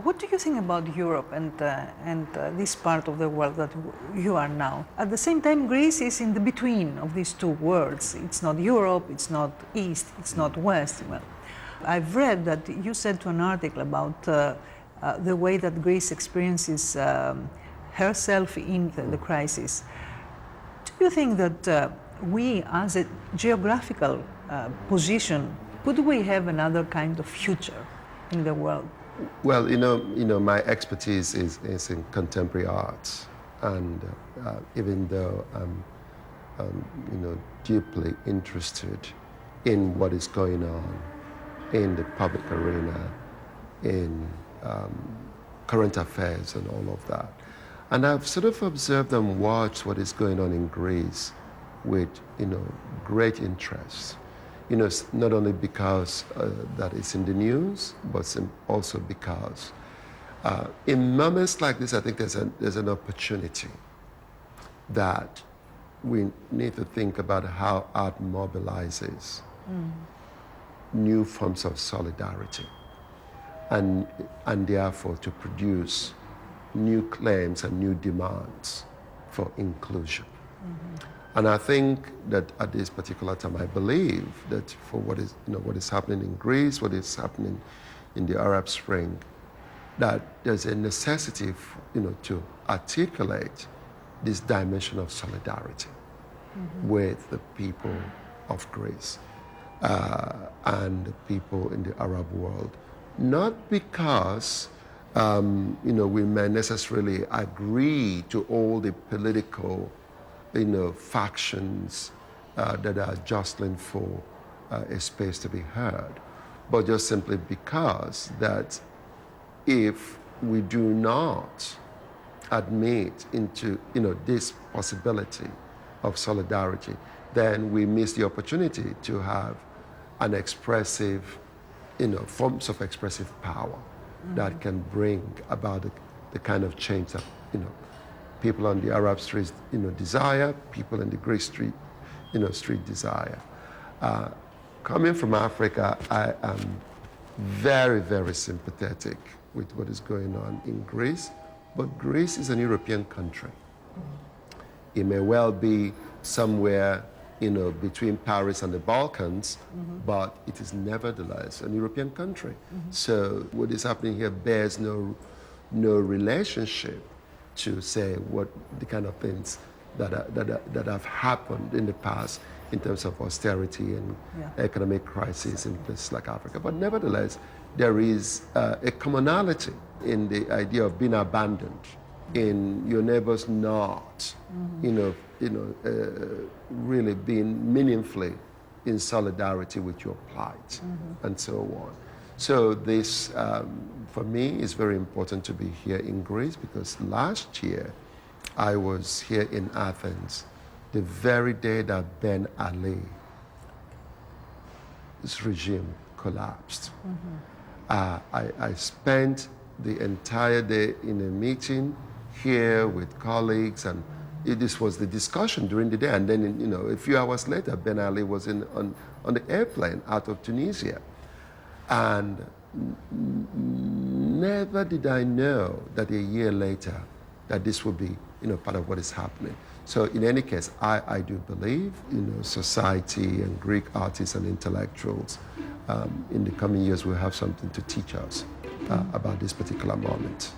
What do you think about Europe and this part of the world that you are now? At the same time, Greece is in the between of these two worlds. It's not Europe, it's not East, it's not West. Well, I've read that you said to an article about the way that Greece experiences herself in the crisis. Do you think that we, as a geographical position, could we have another kind of future in the world? Well, my expertise is in contemporary arts, and even though I'm, deeply interested in what is going on in the public arena, in current affairs and all of that, and I've sort of observed and watched what is going on in Greece with, great interest. Not only because that it's in the news, but also because in moments like this, I think there's an opportunity that we need to think about how art mobilizes new forms of solidarity, and therefore to produce new claims and new demands for inclusion. And I think that at this particular time, I believe that for what is happening in Greece, what is happening in the Arab Spring, that there's a necessity, to articulate this dimension of solidarity with the people of Greece and the people in the Arab world. Not because, we may necessarily agree to all the political factions that are jostling for a space to be heard, but just simply because that if we do not admit into this possibility of solidarity, then we miss the opportunity to have an expressive, forms of expressive power that can bring about the kind of change that people on the Arab streets, desire, people in the Greek street, street desire. Coming from Africa, I am very, very sympathetic with what is going on in Greece, but Greece is an European country. It may well be somewhere, between Paris and the Balkans, but it is nevertheless an European country. So what is happening here bears no relationship to say what the kind of things that have happened in the past in terms of austerity and economic crisis in places like Africa. But nevertheless, there is a commonality in the idea of being abandoned, in your neighbors not, really being meaningfully in solidarity with your plight, and so on. So this, for me, is very important to be here in Greece, because last year I was here in Athens, the very day that Ben Ali's regime collapsed. I spent the entire day in a meeting here with colleagues, and this was the discussion during the day. And then, a few hours later, Ben Ali was on the airplane out of Tunisia. And never did I know that a year later that this would be, part of what is happening. So in any case, I do believe, society and Greek artists and intellectuals in the coming years will have something to teach us about this particular moment.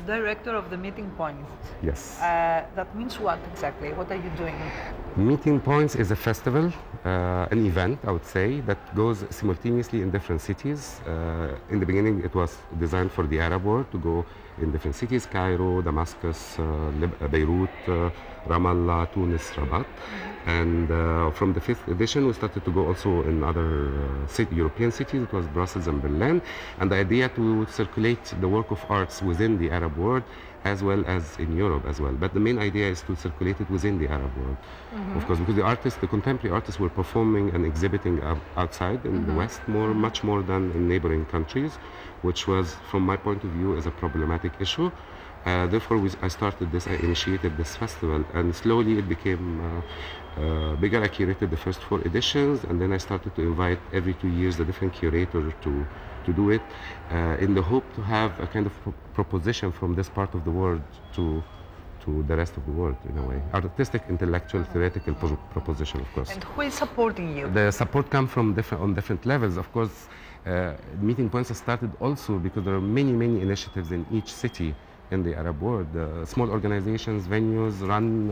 Director of the meeting point. Yes. That means what exactly? What are you doing? Meeting Points is a festival, an event, I would say, that goes simultaneously in different cities. In the beginning, it was designed for the Arab world to go in different cities: Cairo, Damascus, Beirut, Ramallah, Tunis, Rabat. And from the fifth edition, we started to go also in other European cities. It was Brussels and Berlin. And the idea to circulate the work of arts within the Arab world as well as in Europe as well. But the main idea is to circulate it within the Arab world, of course, because the artists, the contemporary artists, were performing and exhibiting outside in the West much more than in neighboring countries, which was, from my point of view, is a problematic issue. Therefore, I started this, I initiated this festival, and slowly it became bigger. I curated the first 4 editions, and then I started to invite every 2 years a different curator to do it, in the hope to have a kind of proposition from this part of the world to the rest of the world, in a way. Artistic, intellectual, theoretical proposition, of course. And who is supporting you? The support comes from different levels, of course. Meeting Points has started also because there are many initiatives in each city in the Arab world. Small organizations, venues run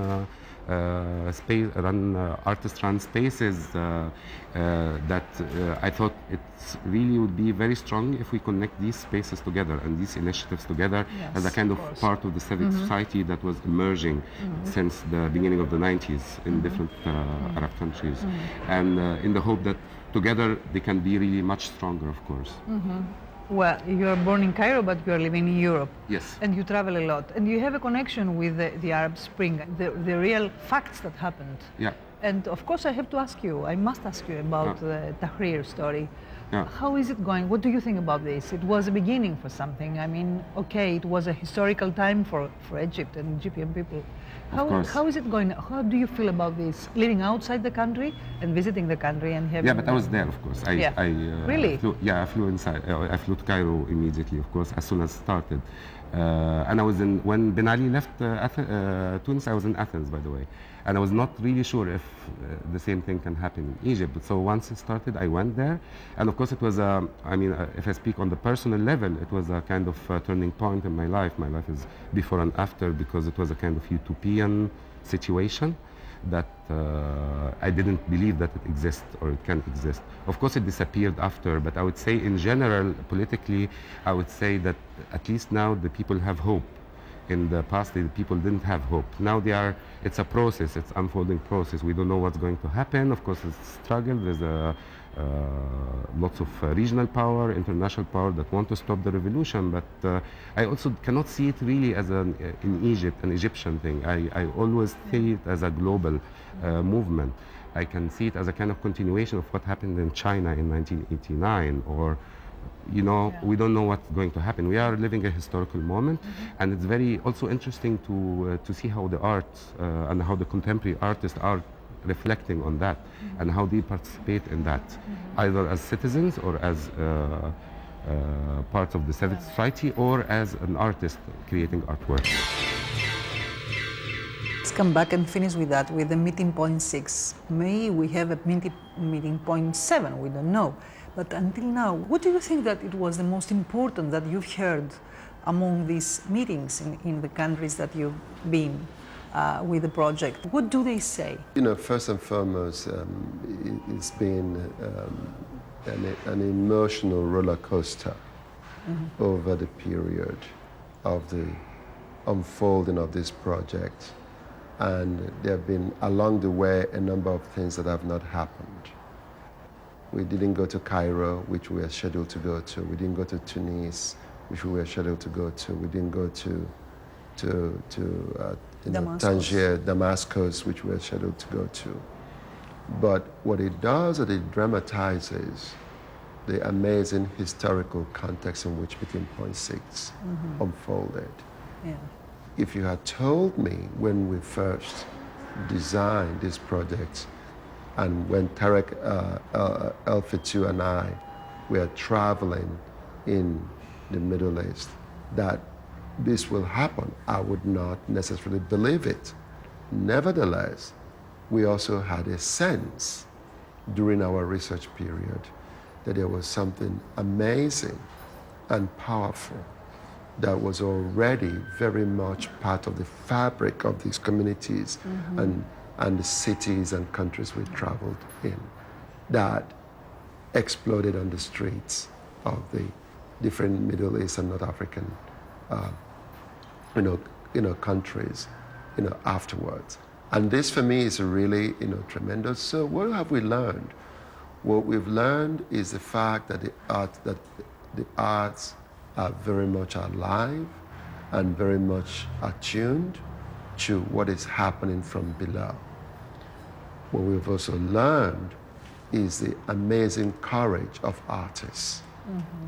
artist-run spaces that I thought it really would be very strong if we connect these spaces together and these initiatives together as a kind of part of the civic society that was emerging since the beginning of the 90s in different Arab countries, and in the hope that together they can be really much stronger, of course. Well, you are born in Cairo, but you are living in Europe. Yes. And you travel a lot. And you have a connection with the Arab Spring, the real facts that happened. Yeah. And of course, I have to ask you, I must ask you about the Tahrir story. Yeah. How is it going? What do you think about this? It was a beginning for something. I mean, okay, it was a historical time for Egypt and Egyptian people. How is it going? How do you feel about this? Living outside the country and visiting the country and having... Yeah, but I was there, of course. Really? I flew inside. I flew to Cairo immediately, of course, as soon as it started. And I was when Ben Ali left Tunis, I was in Athens, by the way. And I was not really sure if the same thing can happen in Egypt. So once it started, I went there. And of course, it was, if I speak on the personal level, it was a kind of turning point in my life. My life is before and after, because it was a kind of utopian situation that I didn't believe that it exists or it can exist. Of course, it disappeared after, but I would say in general, politically, I would say that at least now the people have hope. In the past, the people didn't have hope. Now it's a process, it's unfolding process. We don't know what's going to happen. Of course, it's a struggle. There's lots of regional power, international power that want to stop the revolution. But I also cannot see it really as in Egypt, an Egyptian thing. I always see it as a global movement. I can see it as a kind of continuation of what happened in China in 1989, or we don't know what's going to happen. We are living a historical moment, and it's very also interesting to see how the art and how the contemporary artists are reflecting on that, and how they participate in that, either as citizens or as parts of the civic society, or as an artist creating artwork. Let's come back and finish with that, with the meeting point 6. Maybe we have a meeting point 7, we don't know. But until now, what do you think that it was the most important that you've heard among these meetings in the countries that you've been with the project? What do they say? First and foremost, it's been an emotional roller coaster over the period of the unfolding of this project. And there have been, along the way, a number of things that have not happened. We didn't go to Cairo, which we were scheduled to go to. We didn't go to Tunis, which we were scheduled to go to. We didn't go to Tangier, Damascus, which we were scheduled to go to. But what it does is it dramatizes the amazing historical context in which Meeting Point 6 unfolded. Yeah. If you had told me when we first designed this project, and when Tarek El-Fatou and I were traveling in the Middle East, that this will happen, I would not necessarily believe it. Nevertheless, we also had a sense during our research period that there was something amazing and powerful that was already very much part of the fabric of these communities and and the cities and countries we traveled in that exploded on the streets of the different Middle East and North African countries afterwards. And this for me is really tremendous. So what have we learned? What we've learned is the fact that the arts are very much alive and very much attuned to what is happening from below. What we've also learned is the amazing courage of artists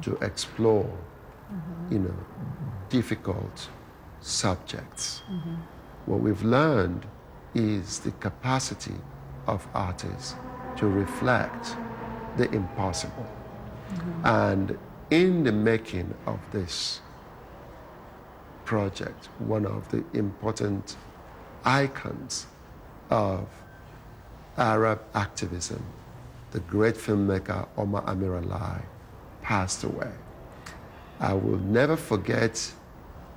to explore, difficult subjects. What we've learned is the capacity of artists to reflect the impossible. And in the making of this project, one of the important icons of Arab activism, the great filmmaker Omar Amir Ali, passed away. I will never forget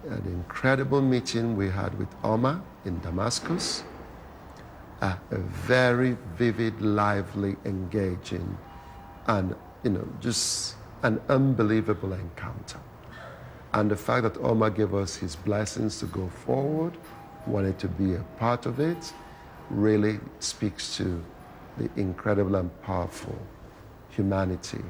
an incredible meeting we had with Omar in Damascus, a very vivid, lively, engaging, and just an unbelievable encounter. And the fact that Omar gave us his blessings to go forward, wanted to be a part of it, really speaks to the incredible and powerful humanity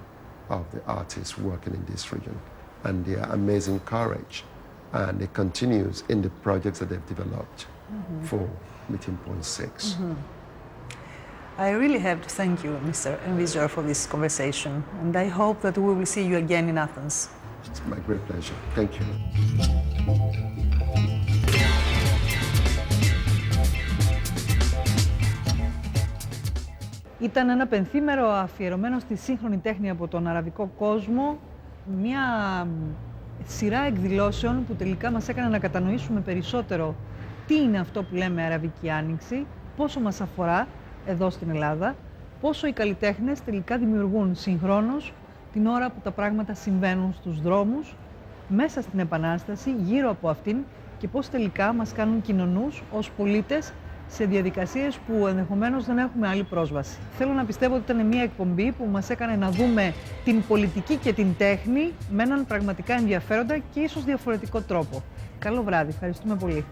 of the artists working in this region and their amazing courage. And it continues in the projects that they've developed for Meeting Point 6. I really have to thank you, Mr. Envizor, for this conversation, and I hope that we will see you again in Athens. It's my great pleasure. Thank you. Ήταν ένα πενθήμερο αφιερωμένο στη σύγχρονη τέχνη από τον αραβικό κόσμο, μια σειρά εκδηλώσεων που τελικά μας έκανε να κατανοήσουμε περισσότερο τι είναι αυτό που λέμε Αραβική Άνοιξη, πόσο μας αφορά εδώ στην Ελλάδα, πόσο οι καλλιτέχνες τελικά δημιουργούν συγχρόνως την ώρα που τα πράγματα συμβαίνουν στους δρόμους, μέσα στην Επανάσταση, γύρω από αυτήν και πώς τελικά μας κάνουν κοινωνούς ως πολίτες σε διαδικασίες που ενδεχομένως δεν έχουμε άλλη πρόσβαση. Θέλω να πιστεύω ότι ήταν μια εκπομπή που μας έκανε να δούμε την πολιτική και την τέχνη με έναν πραγματικά ενδιαφέροντα και ίσως διαφορετικό τρόπο. Καλό βράδυ. Ευχαριστούμε πολύ.